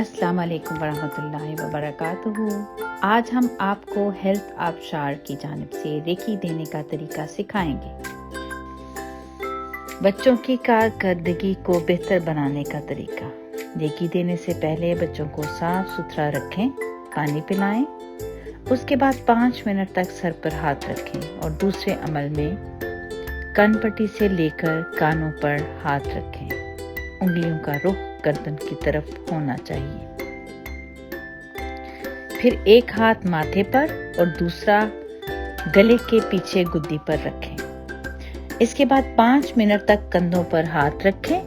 अस्सलाम वालेकुम वरहमतुल्लाहि वबरकातुहू। आज हम आपको हेल्थ आबशार की जानिब से रेकी देने का तरीका सिखाएंगे। बच्चों की कारकर्दगी को बेहतर बनाने का तरीका। रेकी देने से पहले बच्चों को साफ सुथरा रखें, पानी पिलाएं। उसके बाद 5 मिनट तक सर पर हाथ रखें और दूसरे अमल में कनपट्टी से लेकर कानों पर हाथ रखें। उंगलियों का रुख गर्दन की तरफ होना चाहिए। फिर एक हाथ माथे पर और दूसरा गले के पीछे गुद्दी पर रखें। इसके बाद 5 मिनट तक कंधों पर हाथ रखें।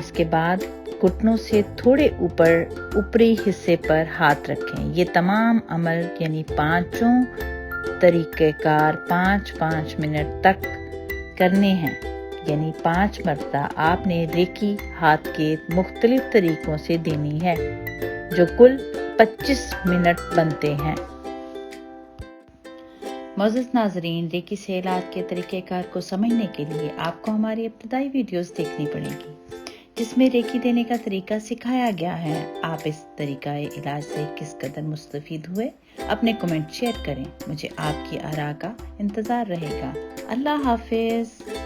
इसके बाद घुटनों से थोड़े ऊपरी हिस्से पर हाथ रखें। ये तमाम अमल यानी पांचों तरीक़ेकार 5-5 मिनट तक करने हैं। यानी 5 मरतबा आपने रेकी हाथ के मुख्तलिफ तरीकों से देनी है, जो कुल 25 मिनट बनते हैं। मोअज़्ज़ज़ नाज़रीन, रेकी से इलाज के तरीक़ेकार को समझने के लिए आपको हमारी इब्तिदाई वीडियोस देखनी पड़ेंगी, जिसमें रेकी देने का तरीका सिखाया गया है। आप इस तरीका इलाज से किस कदर मुस्तफ़ीद हुए, अपने कमेंट शेयर करें। मुझे आपकी आरा का इंतज़ार रहेगा। अल्लाह हाफ़िज़।